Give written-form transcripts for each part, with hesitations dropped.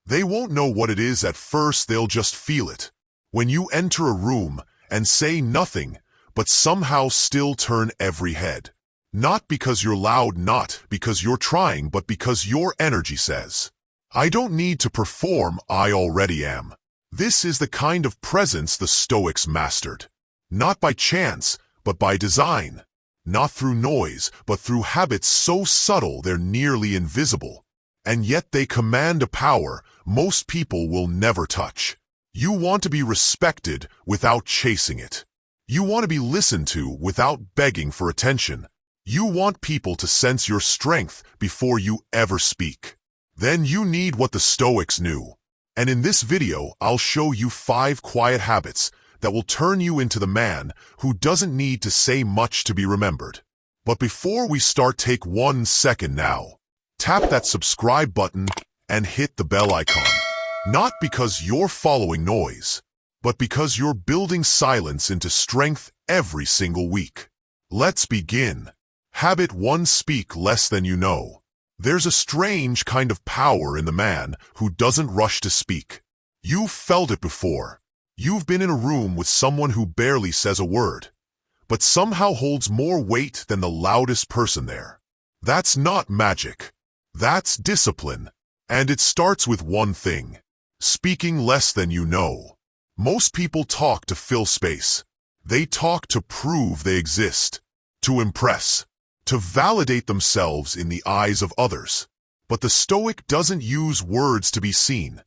They won't know what it is at first, they'll just feel it. When you enter a room and say nothing, but somehow still turn every head. Not because you're loud, not because you're trying, but because your energy says, I don't need to perform, I already am. This is the kind of presence the Stoics mastered. Not by chance, but by design. Not through noise, but through habits so subtle they're nearly invisible. And yet they command a power most people will never touch. You want to be respected without chasing it. You want to be listened to without begging for attention. You want people to sense your strength before you ever speak. Then you need what the Stoics knew. And in this video, I'll show you 5 quiet habits that will turn you into the man who doesn't need to say much to be remembered. But before we start, take 1 second now. Tap that subscribe button and hit the bell icon. Not because you're following noise, but because you're building silence into strength every single week. Let's begin. Habit 1: speak less than you know. There's a strange kind of power in the man who doesn't rush to speak. You've felt it before. You've been in a room with someone who barely says a word, but somehow holds more weight than the loudest person there. That's not magic. That's discipline. And it starts with one thing: speaking less than you know. Most people talk to fill space. They talk to prove they exist, to impress, to validate themselves in the eyes of others. But the Stoic doesn't use words to be seen.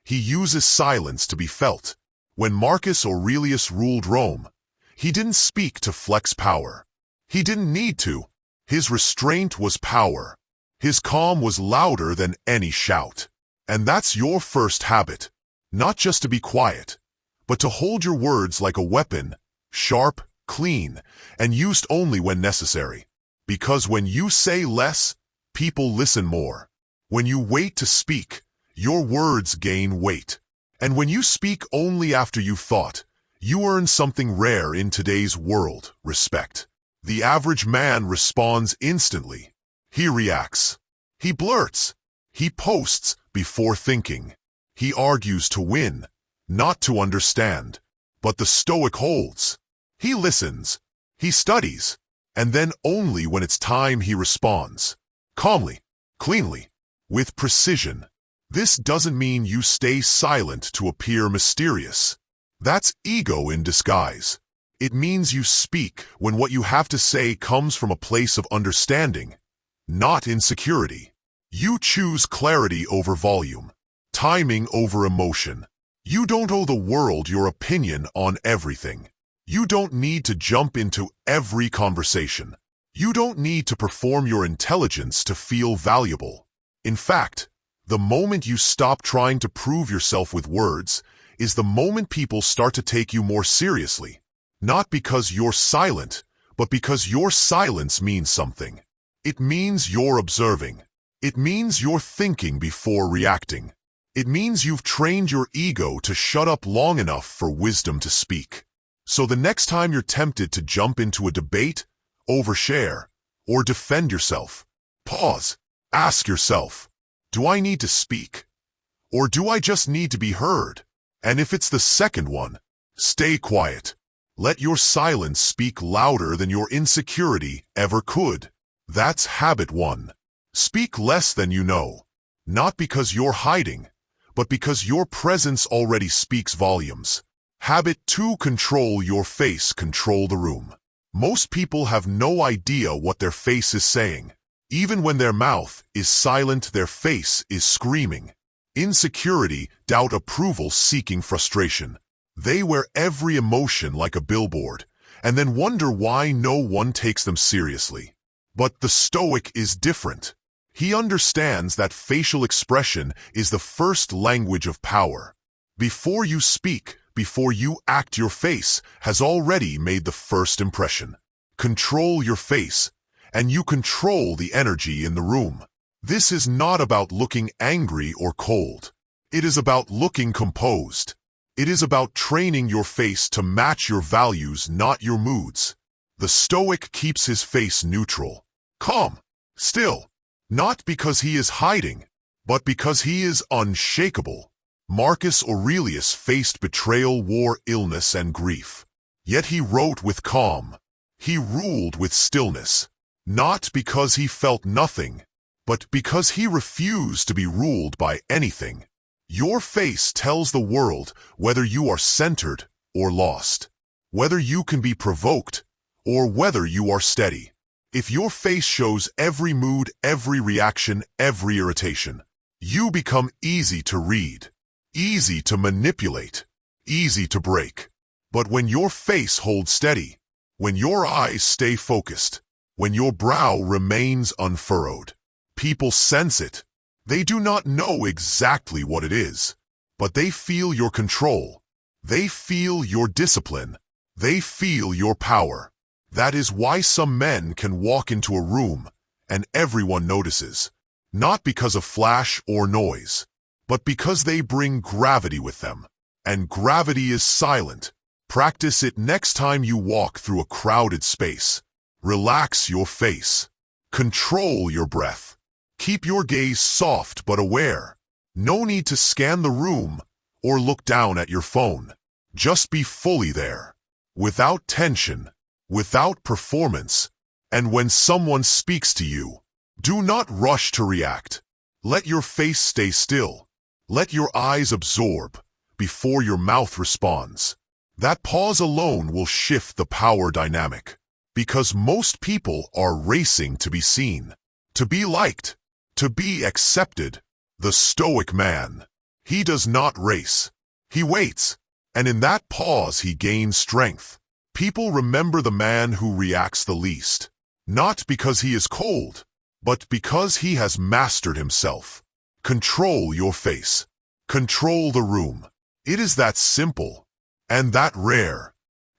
He uses silence to be felt. When Marcus Aurelius ruled Rome, he didn't speak to flex power. He didn't need to. His restraint was power. His calm was louder than any shout. And that's your first habit. Not just to be quiet, but to hold your words like a weapon, sharp, clean, and used only when necessary. Because when you say less, people listen more. When you wait to speak, your words gain weight. And when you speak only after you've thought, you earn something rare in today's world: respect. The average man responds instantly. He reacts. He blurts. He posts before thinking. He argues to win, not to understand. But the Stoic holds. He listens. He studies. And then only when it's time he responds. Calmly, cleanly, with precision. This doesn't mean you stay silent to appear mysterious. That's ego in disguise. It means you speak when what you have to say comes from a place of understanding, not insecurity. You choose clarity over volume, timing over emotion. You don't owe the world your opinion on everything. You don't need to jump into every conversation. You don't need to perform your intelligence to feel valuable. In fact, the moment you stop trying to prove yourself with words is the moment people start to take you more seriously. Not because you're silent, but because your silence means something. It means you're observing. It means you're thinking before reacting. It means you've trained your ego to shut up long enough for wisdom to speak. So the next time you're tempted to jump into a debate, overshare, or defend yourself, pause. Ask yourself, do I need to speak? Or do I just need to be heard? And if it's the second one, stay quiet. Let your silence speak louder than your insecurity ever could. That's habit 1. Speak less than you know. Not because you're hiding, but because your presence already speaks volumes. Habit 2: control your face, control the room. Most people have no idea what their face is saying. Even when their mouth is silent, their face is screaming. Insecurity, doubt, approval, seeking, frustration. They wear every emotion like a billboard, and then wonder why no one takes them seriously. But the Stoic is different. He understands that facial expression is the first language of power. Before you speak, before you act, your face has already made the first impression. Control your face, and you control the energy in the room. This is not about looking angry or cold. It is about looking composed. It is about training your face to match your values, not your moods. The Stoic keeps his face neutral, calm, still, not because he is hiding, but because he is unshakable. Marcus Aurelius faced betrayal, war, illness, and grief. Yet he wrote with calm. He ruled with stillness, not because he felt nothing, but because he refused to be ruled by anything. Your face tells the world whether you are centered or lost, whether you can be provoked or whether you are steady. If your face shows every mood, every reaction, every irritation, you become easy to read, easy to manipulate, easy to break. But when your face holds steady, when your eyes stay focused, when your brow remains unfurrowed, people sense it. They do not know exactly what it is, but they feel your control. They feel your discipline. They feel your power. That is why some men can walk into a room and everyone notices, not because of flash or noise, but because they bring gravity with them. And gravity is silent. Practice it next time you walk through a crowded space. Relax your face. Control your breath. Keep your gaze soft but aware. No need to scan the room or look down at your phone. Just be fully there, without tension, without performance. And when someone speaks to you, do not rush to react. Let your face stay still. Let your eyes absorb before your mouth responds. That pause alone will shift the power dynamic, because most people are racing to be seen, to be liked, to be accepted. The Stoic man, he does not race. He waits, and in that pause he gains strength. People remember the man who reacts the least, not because he is cold, but because he has mastered himself. Control your face. Control the room. It is that simple, and that rare.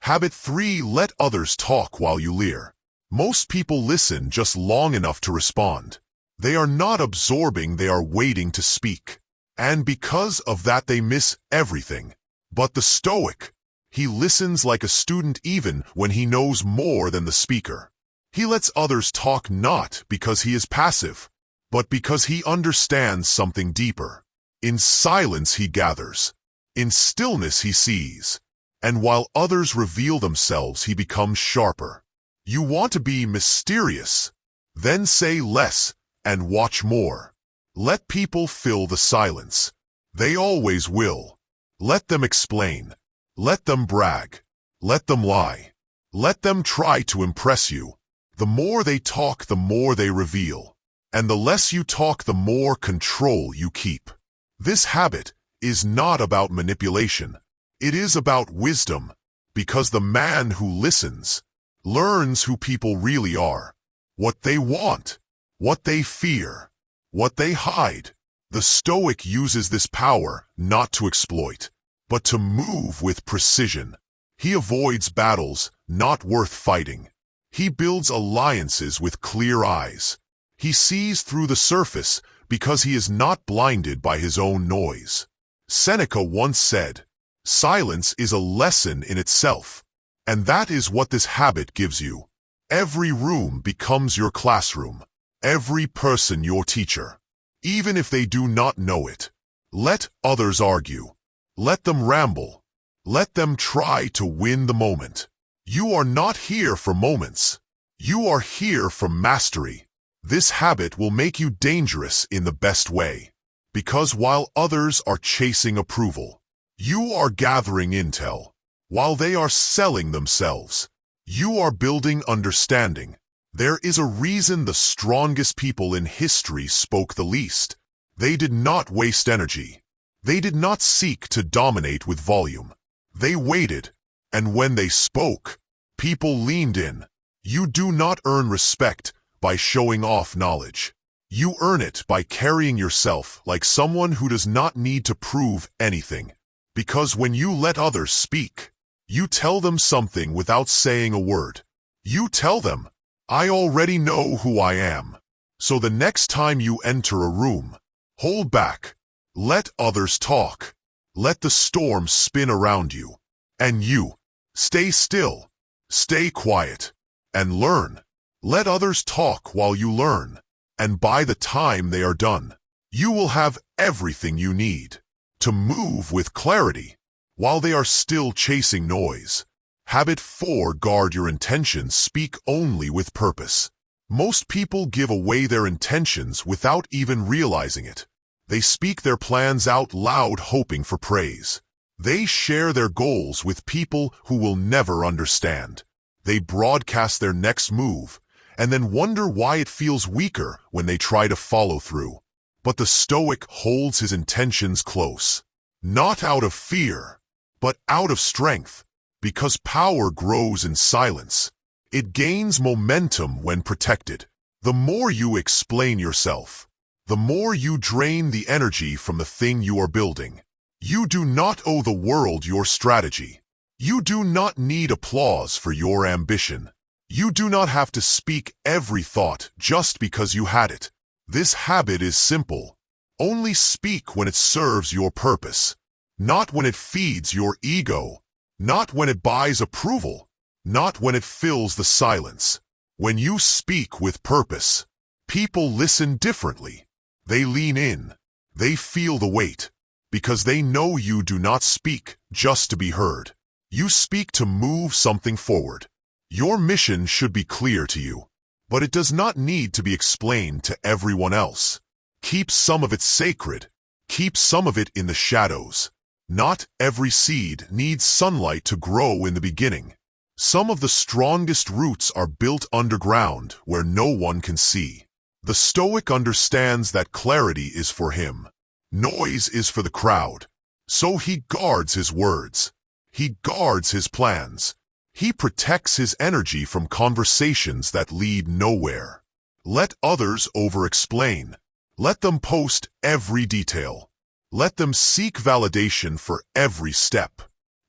Habit 3. Let others talk while you leer. Most people listen just long enough to respond. They are not absorbing, they are waiting to speak. And because of that they miss everything. But the Stoic, he listens like a student even when he knows more than the speaker. He lets others talk not because he is passive, but because he understands something deeper. In silence he gathers. In stillness he sees. And while others reveal themselves, he becomes sharper. You want to be mysterious? Then say less and watch more. Let people fill the silence. They always will. Let them explain. Let them brag. Let them lie. Let them try to impress you. The more they talk, the more they reveal. And the less you talk, the more control you keep. This habit is not about manipulation. It is about wisdom, because the man who listens learns who people really are, what they want, what they fear, what they hide. The Stoic uses this power not to exploit, but to move with precision. He avoids battles not worth fighting. He builds alliances with clear eyes. He sees through the surface because he is not blinded by his own noise. Seneca once said, "Silence is a lesson in itself." And that is what this habit gives you. Every room becomes your classroom. Every person your teacher. Even if they do not know it. Let others argue. Let them ramble. Let them try to win the moment. You are not here for moments. You are here for mastery. This habit will make you dangerous in the best way. Because while others are chasing approval, you are gathering intel. While they are selling themselves, you are building understanding. There is a reason the strongest people in history spoke the least. They did not waste energy. They did not seek to dominate with volume. They waited, and when they spoke, people leaned in. You do not earn respect by showing off knowledge. You earn it by carrying yourself like someone who does not need to prove anything. Because when you let others speak, you tell them something without saying a word. You tell them, "I already know who I am." So the next time you enter a room, hold back. Let others talk. Let the storm spin around you. And you, stay still, stay quiet, and learn. Let others talk while you learn. And by the time they are done, You will have everything you need to move with clarity while they are still chasing noise. Habit 4. Guard your intentions. Speak only with purpose. Most people give away their intentions without even realizing it. They speak their plans out loud hoping for praise. They share their goals with people who will never understand. They broadcast their next move and then wonder why it feels weaker when they try to follow through. But the Stoic holds his intentions close, not out of fear, but out of strength, because power grows in silence. It gains momentum when protected. The more you explain yourself, the more you drain the energy from the thing you are building. You do not owe the world your strategy. You do not need applause for your ambition. You do not have to speak every thought just because you had it. This habit is simple. Only speak when it serves your purpose, not when it feeds your ego, not when it buys approval, not when it fills the silence. When you speak with purpose, people listen differently. They lean in. They feel the weight, because they know you do not speak just to be heard. You speak to move something forward. Your mission should be clear to you, but it does not need to be explained to everyone else. Keep some of it sacred. Keep some of it in the shadows. Not every seed needs sunlight to grow in the beginning. Some of the strongest roots are built underground where no one can see. The Stoic understands that clarity is for him. Noise is for the crowd. So he guards his words. He guards his plans. He protects his energy from conversations that lead nowhere. Let others over-explain. Let them post every detail. Let them seek validation for every step.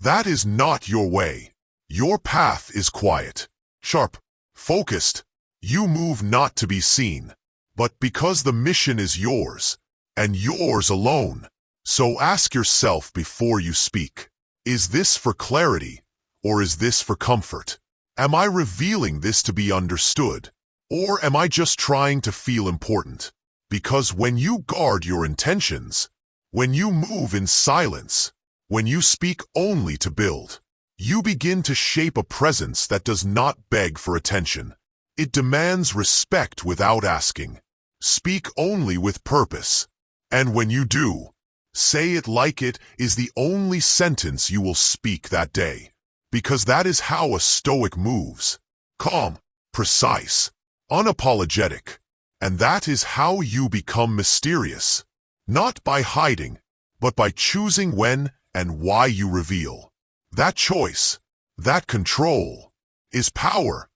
That is not your way. Your path is quiet, sharp, focused. You move not to be seen, but because the mission is yours, and yours alone. So ask yourself before you speak, is this for clarity, or is this for comfort? Am I revealing this to be understood, or am I just trying to feel important? Because when you guard your intentions, when you move in silence, when you speak only to build, you begin to shape a presence that does not beg for attention. It demands respect without asking. Speak only with purpose. And when you do, say it like it is the only sentence you will speak that day. Because that is how a Stoic moves. Calm, precise, unapologetic. And that is how you become mysterious. Not by hiding, but by choosing when and why you reveal. That choice, that control, is power.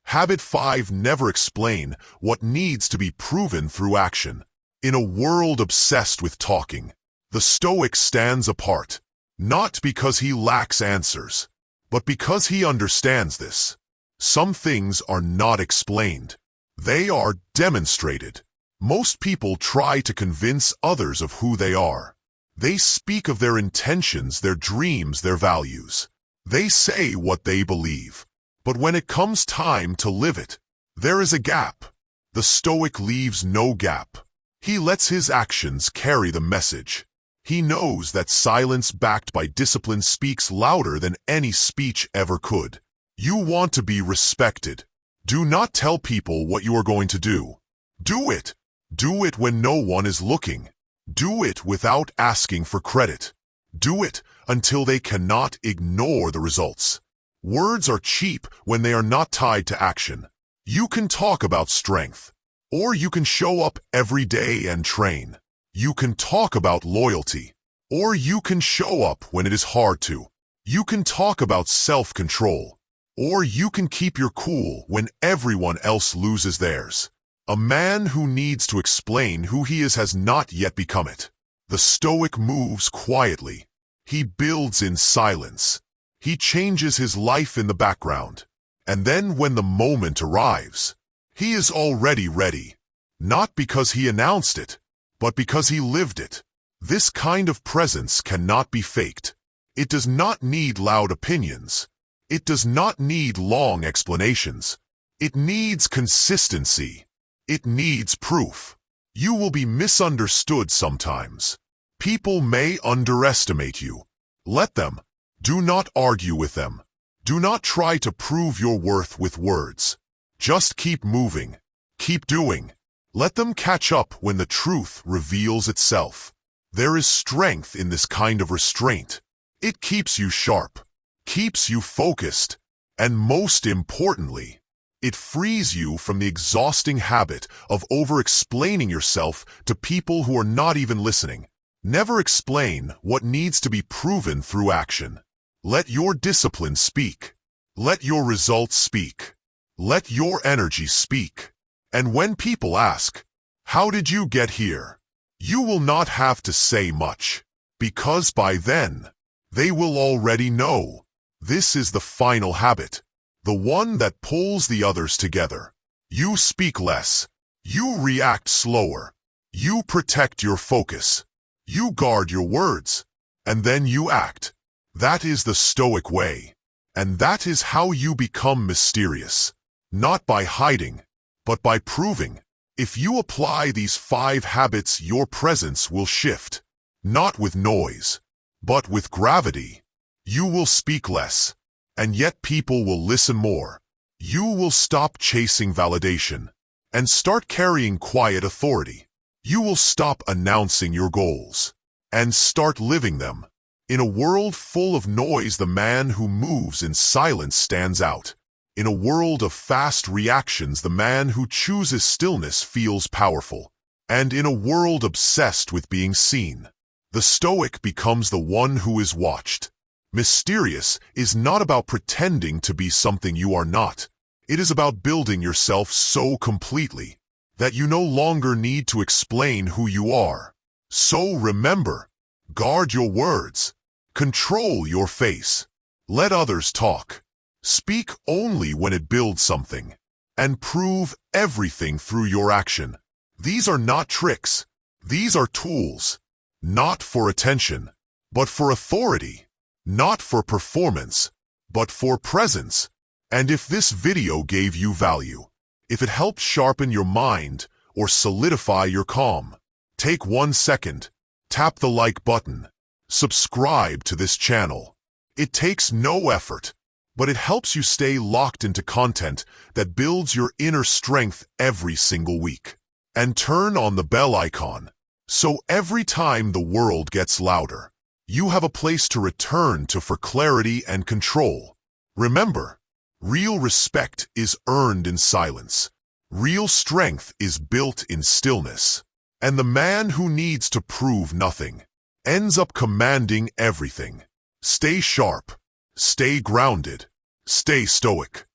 Habit 5. Never explain what needs to be proven through action. In a world obsessed with talking, the Stoic stands apart, not because he lacks answers, but because he understands this. Some things are not explained. They are demonstrated. Most people try to convince others of who they are. They speak of their intentions, their dreams, their values. They say what they believe. But when it comes time to live it, there is a gap. The Stoic leaves no gap. He lets his actions carry the message. He knows that silence backed by discipline speaks louder than any speech ever could. You want to be respected. Do not tell people what you are going to do. Do it. Do it when no one is looking. Do it without asking for credit. Do it until they cannot ignore the results. Words are cheap when they are not tied to action. You can talk about strength, or you can show up every day and train. You can talk about loyalty, or you can show up when it is hard to. You can talk about self-control, or you can keep your cool when everyone else loses theirs. A man who needs to explain who he is has not yet become it. The Stoic moves quietly. He builds in silence. He changes his life in the background. And then when the moment arrives, he is already ready. Not because he announced it, but because he lived it. This kind of presence cannot be faked. It does not need loud opinions. It does not need long explanations. It needs consistency. It needs proof. You will be misunderstood sometimes. People may underestimate you. Let them. Do not argue with them. Do not try to prove your worth with words. Just keep moving. Keep doing. Let them catch up when the truth reveals itself. There is strength in this kind of restraint. It keeps you sharp, keeps you focused, and most importantly, it frees you from the exhausting habit of over-explaining yourself to people who are not even listening. Never explain what needs to be proven through action. Let your discipline speak. Let your results speak. Let your energy speak. And when people ask, "How did you get here?" you will not have to say much, because by then, they will already know. This is the final habit, the one that pulls the others together. You speak less. You react slower. You protect your focus. You guard your words. And then you act. That is the Stoic way. And that is how you become mysterious. Not by hiding, but by proving. If you apply these 5 habits, your presence will shift. Not with noise, but with gravity. You will speak less, and yet people will listen more. You will stop chasing validation, and start carrying quiet authority. You will stop announcing your goals, and start living them. In a world full of noise, the man who moves in silence stands out. In a world of fast reactions, the man who chooses stillness feels powerful. And in a world obsessed with being seen, the Stoic becomes the one who is watched. Mysterious is not about pretending to be something you are not. It is about building yourself so completely that you no longer need to explain who you are. So remember, guard your words, control your face, let others talk. Speak only when it builds something, and prove everything through your action. These are not tricks. These are tools, not for attention, but for authority, not for performance, but for presence. And if this video gave you value, if it helped sharpen your mind or solidify your calm, take 1 second, tap the like button, subscribe to this channel. It takes no effort, but it helps you stay locked into content that builds your inner strength every single week. And turn on the bell icon, so every time the world gets louder, you have a place to return to for clarity and control. Remember, real respect is earned in silence. Real strength is built in stillness. And the man who needs to prove nothing ends up commanding everything. Stay sharp. Stay grounded. Stay stoic.